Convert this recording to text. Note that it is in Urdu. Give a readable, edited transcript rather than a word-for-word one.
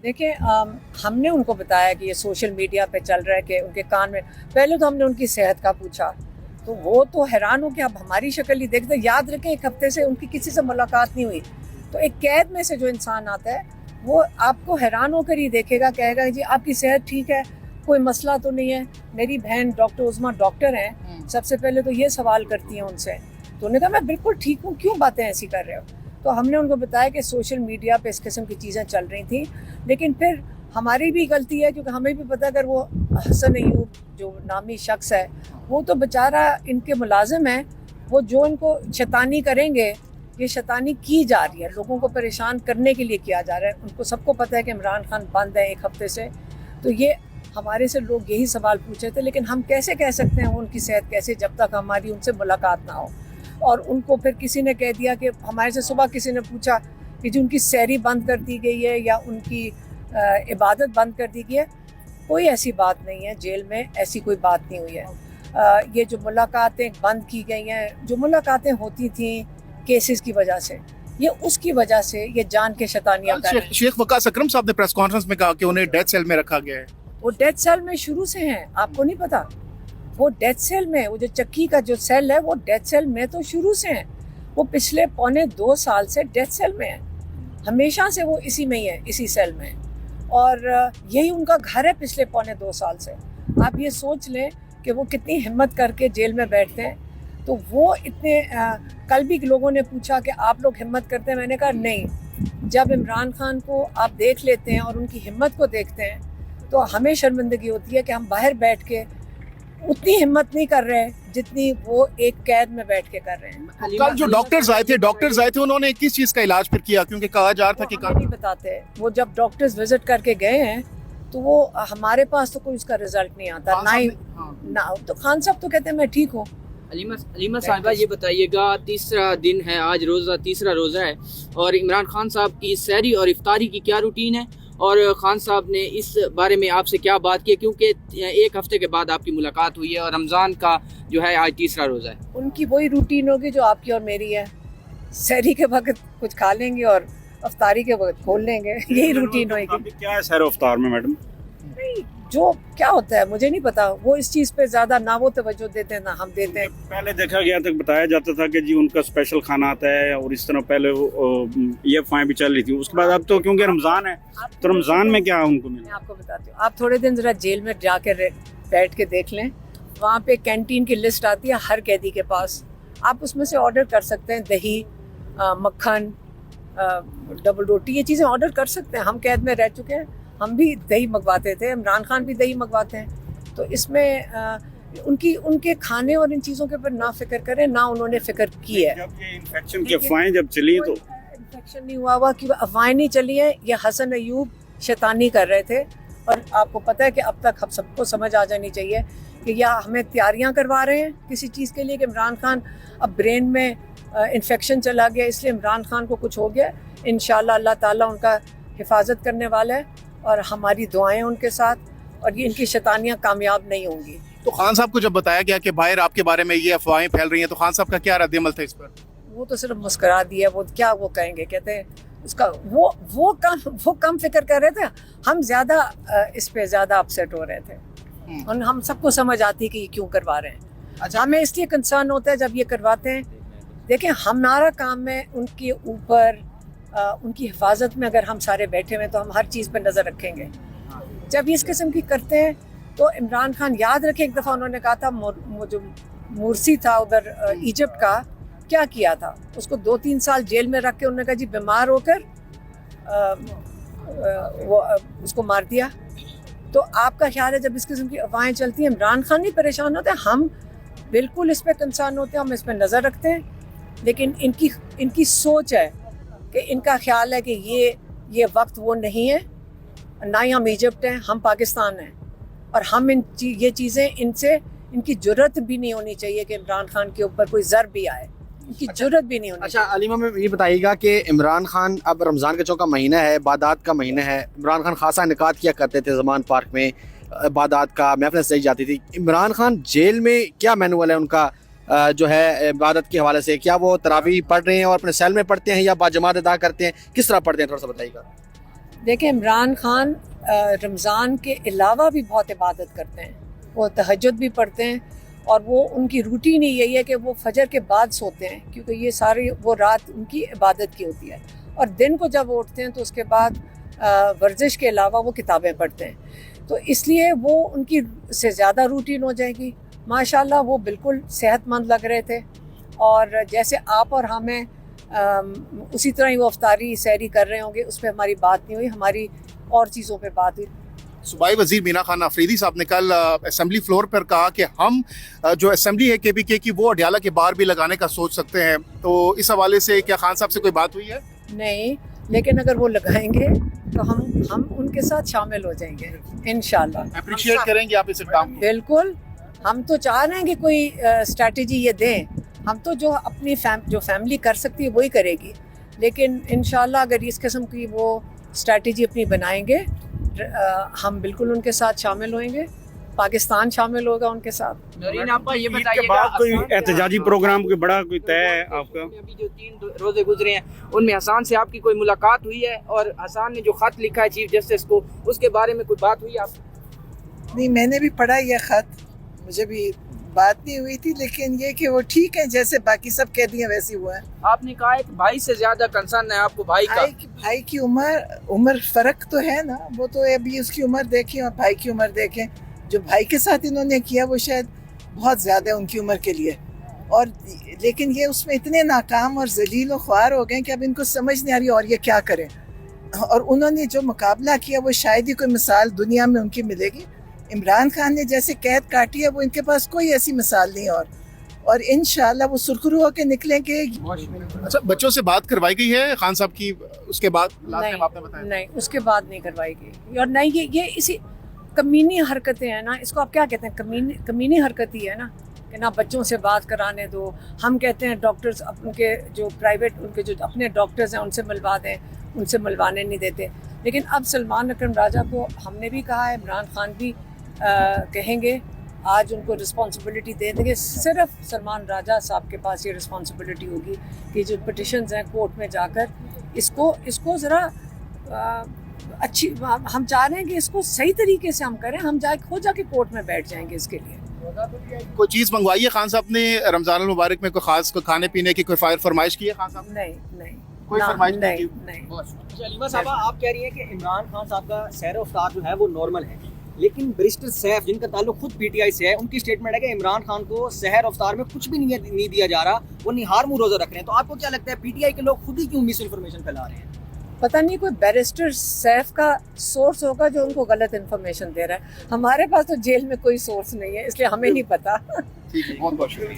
دیکھیں ہم نے ان کو بتایا کہ یہ سوشل میڈیا پہ چل رہا ہے کہ ان کے کان میں، پہلے تو ہم نے ان کی صحت کا پوچھا تو وہ تو حیران ہو کہ اب ہماری شکل ہی دیکھتے. یاد رکھیں ایک ہفتے سے ان کی کسی سے ملاقات نہیں ہوئی. تو ایک قید میں سے جو انسان آتا ہے وہ آپ کو حیران ہو کر ہی دیکھے گا، کہے گا جی آپ کی صحت ٹھیک ہے، کوئی مسئلہ تو نہیں ہے. میری بہن ڈاکٹر عظمیٰ ڈاکٹر ہیں، سب سے پہلے تو یہ سوال کرتی ہیں ان سے، تو انہوں نے کہا میں بالکل ٹھیک ہوں، کیوں باتیں ایسی کر رہے ہو. تو ہم نے ان کو بتایا کہ سوشل میڈیا پہ اس قسم کی چیزیں چل رہی تھیں، لیکن پھر ہماری بھی غلطی ہے کیونکہ ہمیں بھی پتہ اگر وہ حسن ایوب جو نامی شخص ہے وہ تو بیچارہ ان کے ملازم ہیں، وہ جو ان کو شیطانی کریں گے، یہ شیطانی کی جا رہی ہے، لوگوں کو پریشان کرنے کے لیے کیا جا رہا ہے. ان کو سب کو پتہ ہے کہ عمران خان بند ہے ایک ہفتے سے، تو یہ ہمارے سے لوگ یہی سوال پوچھے تھے. لیکن ہم کیسے کہہ سکتے ہیں ان کی صحت کیسے جب تک ہماری ان سے ملاقات نہ ہو. اور ان کو پھر کسی نے کہہ دیا کہ ہمارے سے صبح کسی نے پوچھا کہ جو ان کی سحری بند کر دی گئی ہے یا ان کی عبادت بند کر دی گئی ہے. کوئی ایسی بات نہیں ہے، جیل میں ایسی کوئی بات نہیں ہوئی ہے. یہ جو ملاقاتیں بند کی گئی ہیں، جو ملاقاتیں ہوتی تھیں کیسز کی وجہ سے، یہ اس کی وجہ سے یہ جان کے شیطانیاں کر رہے ہیں. شیخ وقاص اکرم صاحب نے پریس کانفرنس میں کہا کہ انہیں ڈیتھ سیل میں رکھا گیا ہے. وہ ڈیتھ سیل میں شروع سے ہیں، آپ کو نہیں پتا؟ وہ ڈیتھ سیل میں، وہ جو چکی کا جو سیل ہے وہ ڈیتھ سیل میں تو شروع سے ہیں. وہ پچھلے 1.25 سال سے ڈیتھ سیل میں ہیں، ہمیشہ سے وہ اسی میں ہی ہیں، اسی سیل میں ہیں. اور یہی ان کا گھر ہے پچھلے 1.25 سال سے. آپ یہ سوچ لیں کہ وہ کتنی ہمت کر کے جیل میں بیٹھتے ہیں. تو وہ اتنے کل بھی لوگوں نے پوچھا کہ آپ لوگ ہمت کرتے ہیں، میں نے کہا نہیں. جب عمران خان کو آپ دیکھ لیتے ہیں اور ان کی ہمت کو دیکھتے ہیں تو ہمیں شرمندگی ہوتی ہے کہ ہم باہر بیٹھ کے اتنی ہمت نہیں کر رہے جتنی وہ ایک قید میں بیٹھ کے کر رہے ہیں. کل جو ڈاکٹرز آئے تھے انہوں نے کس چیز کا علاج پھر کیا؟ کیونکہ کہا جا رہا تھا کہ نہیں بتاتے. وہ جب ڈاکٹرز وزٹ کر کے گئے ہیں تو وہ ہمارے پاس تو کوئی اس کا رزلٹ نہیں آتا نہ ہی تو خان صاحب تو کہتے ہیں میں ٹھیک ہوں. علیمہ صاحبہ یہ بتائیے گا، تیسرا دن ہے آج، تیسرا روزہ ہے، اور عمران خان صاحب کی سحری اور افطاری کی کیا روٹین ہے، اور خان صاحب نے اس بارے میں آپ سے کیا بات کی؟ کیونکہ ایک ہفتے کے بعد آپ کی ملاقات ہوئی ہے اور رمضان کا جو ہے آج تیسرا روزہ ہے. ان کی وہی روٹین ہوگی جو آپ کی اور میری ہے. سحری کے وقت کچھ کھا لیں گے اور افطاری کے وقت کھول لیں گے، یہی روٹین ہوئے گی. کیا ہے سحر و افطار میں میڈم؟ نہیں جو کیا ہوتا ہے مجھے نہیں پتا، وہ اس چیز پہ زیادہ نہ وہ توجہ دیتے ہیں نہ ہم دیتے ہیں. پہلے دیکھا گیا تھا، بتایا جاتا تھا کہ جی ان کا اسپیشل کھانا آتا ہے اور اس طرح پہلے یہ افواہیں بھی چل رہی تھی. اس کے بعد اب تو کیونکہ رمضان ہے تو رمضان میں کیا ان کو میں آپ کو بتاتی ہوں. آپ تھوڑے دن ذرا جیل میں جا کے بیٹھ کے دیکھ لیں، وہاں پہ کینٹین کی لسٹ آتی ہے ہر قیدی کے پاس. آپ اس میں سے آرڈر کر سکتے ہیں، دہی، مکھن، ڈبل روٹی، یہ چیزیں آرڈر کر سکتے ہیں. ہم قید میں رہ چکے ہیں، ہم بھی دہی منگواتے تھے، عمران خان بھی دہی منگواتے ہیں. تو اس میں ان کے کھانے اور ان چیزوں کے اوپر نہ فکر کریں، نہ انہوں نے فکر کی ہے. جب یہ انفیکشن کی افواہیں جب چلی تو انفیکشن نہیں ہوا کہ افواہیں نہیں چلی ہیں، یہ حسن ایوب شیطانی کر رہے تھے. اور آپ کو پتہ ہے کہ اب تک ہم سب کو سمجھ آ جانی چاہیے کہ یا ہمیں تیاریاں کروا رہے ہیں کسی چیز کے لیے کہ عمران خان اب برین میں انفیکشن چلا گیا اس لیے عمران خان کو کچھ ہو گیا. انشاءاللہ اللہ تعالیٰ ان کا حفاظت کرنے والا ہے اور ہماری دعائیں ان کے ساتھ، اور یہ ان کی شیطانیاں کامیاب نہیں ہوں گی. تو خان صاحب کو جب بتایا گیا کہ باہر آپ کے بارے میں یہ افواہیں پھیل رہی ہیں تو خان صاحب کا کیا رد عمل تھا اس پر؟ وہ تو صرف مسکرا دیا. وہ کیا وہ کہیں گے، کہتے ہیں اس کا وہ کم فکر کر رہے تھے. ہم زیادہ اس پہ زیادہ اپسیٹ ہو رہے تھے. ہم سب کو سمجھ آتی کہ یہ کیوں کروا رہے ہیں. ہمیں اس لیے کنسرن ہوتا ہے جب یہ کرواتے ہیں. دیکھیں ہمارا کام ہے ان کے اوپر، ان کی حفاظت میں اگر ہم سارے بیٹھے ہوئے تو ہم ہر چیز پہ نظر رکھیں گے. جب یہ اس قسم کی کرتے ہیں تو عمران خان یاد رکھے ایک دفعہ انہوں نے کہا تھا جو مورسی تھا ادھر ایجپٹ کا، کیا کیا تھا اس کو 2-3 سال جیل میں رکھ کے انہوں نے کہا جی بیمار ہو کر وہ اس کو مار دیا. تو آپ کا خیال ہے جب اس قسم کی افواہیں چلتی ہیں عمران خان نہیں پریشان ہوتے؟ ہم بالکل اس پہ کنسرن ہوتے ہیں، ہم اس پہ نظر رکھتے ہیں. لیکن ان کی سوچ ہے کہ ان کا خیال ہے کہ یہ وقت وہ نہیں ہے. نہ ہی ہم ایجپٹ ہیں، ہم پاکستان ہیں، اور ہم یہ چیزیں ان کی جرت بھی نہیں ہونی چاہیے کہ عمران خان کے اوپر کوئی ضرب بھی آئے. ان کی جرت بھی نہیں ہونی چاہیے. اچھا علیمہ میں یہ بتائیے گا کہ عمران خان اب رمضان کے چونکہ مہینہ ہے، عبادات کا مہینہ ہے، عمران خان خاصا انعقاد کیا کرتے تھے زمان پارک میں، عبادات کا محفلیں سجائی جاتی تھی. عمران خان جیل میں کیا مینول ہے ان کا جو ہے عبادت کے حوالے سے؟ کیا وہ تراویح پڑھ رہے ہیں اور اپنے سیل میں پڑھتے ہیں یا باجماعت ادا کرتے ہیں؟ کس طرح پڑھتے ہیں، تھوڑا سا بتائیے گا. دیکھیں عمران خان رمضان کے علاوہ بھی بہت عبادت کرتے ہیں، وہ تہجد بھی پڑھتے ہیں، اور وہ ان کی روٹین ہی یہی ہے کہ وہ فجر کے بعد سوتے ہیں، کیونکہ یہ ساری وہ رات ان کی عبادت کی ہوتی ہے، اور دن کو جب اٹھتے ہیں تو اس کے بعد ورزش کے علاوہ وہ کتابیں پڑھتے ہیں، تو اس لیے وہ ان کی سے زیادہ روٹین ہو جائے گی۔ ماشاءاللہ وہ بالکل صحت مند لگ رہے تھے، اور جیسے آپ اور ہمیں اسی طرح ہی وہ افطاری سحری کر رہے ہوں گے، اس پہ ہماری بات نہیں ہوئی، ہماری اور چیزوں پہ بات ہوئی۔ صوبائی وزیر مینا خان آفریدی صاحب نے کل اسمبلی فلور پر کہا کہ ہم جو اسمبلی ہے KPK کی وہ اڈیالہ کے باہر بھی لگانے کا سوچ سکتے ہیں، تو اس حوالے سے کیا خان صاحب سے کوئی بات ہوئی ہے؟ نہیں، لیکن اگر وہ لگائیں گے تو ہم ان کے ساتھ شامل ہو جائیں گے انشاءاللہ۔ اپریشیٹ کریں گے آپ اس اقدام کو؟ بالکل، ہم تو چاہ رہے ہیں کہ کوئی اسٹریٹجی یہ دیں، ہم تو جو اپنی جو فیملی کر سکتی ہے وہی کرے گی، لیکن انشاءاللہ اگر اس قسم کی وہ اسٹریٹجی اپنی بنائیں گے ہم بالکل ان کے ساتھ شامل ہوئیں گے، پاکستان شامل ہوگا ان کے ساتھ۔ نورین آپا یہ عید کے بتائیے بعد گا کوئی احتجاجی پروگرام کوئی بڑا کوئی طے ہے آپ کا؟ ابھی جو 3 روزے گزرے ہیں ان میں حسان سے آپ کی کوئی ملاقات ہوئی ہے، اور حسان نے جو خط لکھا ہے چیف جسٹس کو اس کے بارے میں کوئی بات ہوئی آپ؟ نہیں، میں نے بھی پڑھا یہ خط، مجھے بھی بات نہیں ہوئی تھی، لیکن یہ کہ وہ ٹھیک ہے جیسے باقی سب کہہ دیے ویسے ہوا ہے۔ آپ نے کہا ہے کہ بھائی سے زیادہ کنسرن ہے آپ کو بھائی کا۔ بھائی کی عمر فرق تو ہے نا، وہ تو ابھی اس کی عمر دیکھیں اور بھائی کی عمر دیکھیں، جو بھائی کے ساتھ انہوں نے کیا وہ شاید بہت زیادہ ہے ان کی عمر کے لیے، اور لیکن یہ اس میں اتنے ناکام اور ذلیل و خوار ہو گئے کہ اب ان کو سمجھ نہیں آ رہی اور یہ کیا کریں، اور انہوں نے جو مقابلہ کیا وہ شاید ہی کوئی مثال دنیا میں ان کی ملے گی۔ عمران خان نے جیسے قید کاٹی ہے وہ ان کے پاس کوئی ایسی مثال نہیں، اور انشاءاللہ وہ سرخرو ہو کے نکلیں گے۔ اچھا، بچوں سے بات کروائی گئی ہے خان صاحب کی اس کے بعد؟ آپ نے بتایا نہیں، اس کے بعد نہیں کروائی گئی، اور نہیں یہ اسی کمینی حرکتیں ہیں نا، اس کو آپ کیا کہتے ہیں، کمینی حرکت ہی ہے نا، کہ نہ بچوں سے بات کرانے دو، ہم کہتے ہیں ڈاکٹرز ان کے جو پرائیویٹ ان کے جو اپنے ڈاکٹرز ہیں ان سے ملوا دیں، ان سے ملوانے نہیں دیتے، لیکن اب سلمان اکرم راجہ کو ہم نے بھی کہا ہے، عمران خان بھی کہیں گے، آج ان کو رسپانسبلٹی دے دیں گے، صرف سلمان راجہ صاحب کے پاس یہ رسپانسبلٹی ہوگی کہ جو پٹیشنز ہیں کورٹ میں جا کر اس کو ذرا اچھی، ہم چاہ رہے ہیں کہ اس کو صحیح طریقے سے ہم کریں، ہم خود جا کے کورٹ میں بیٹھ جائیں گے اس کے لیے۔ کوئی چیز منگوائی ہے خان صاحب نے رمضان المبارک میں، کوئی خاص کوئی کھانے پینے کی کوئی فرمائش کی ہے خان صاحب نے؟ نہیں کوئی فرمائش نہیں کی؟ نہیں۔ علیمہ صاحبہ آپ کہہ رہی ہیں کہ عمران خان صاحب کا سیر و افطار جو ہے وہ نارمل ہے، لیکن بیرسٹر سیف جن کا تعلق خود PTI سے ہے، ان کی اسٹیٹمنٹ ہے کہ عمران خان کو سحر افطار میں کچھ بھی نہیں دیا جا رہا، وہ نہار منہ روزہ رکھ رہے ہیں، تو آپ کو کیا لگتا ہے PTI کے لوگ خود ہی کیوں مس انفارمیشن پھیلا رہے ہیں؟ پتہ نہیں کوئی بیرسٹر سیف کا سورس ہوگا جو ان کو غلط انفارمیشن دے رہا ہے، ہمارے پاس تو جیل میں کوئی سورس نہیں ہے، اس لیے ہمیں نہیں پتہ۔ ٹھیک ہے، بہت بہت شکریہ۔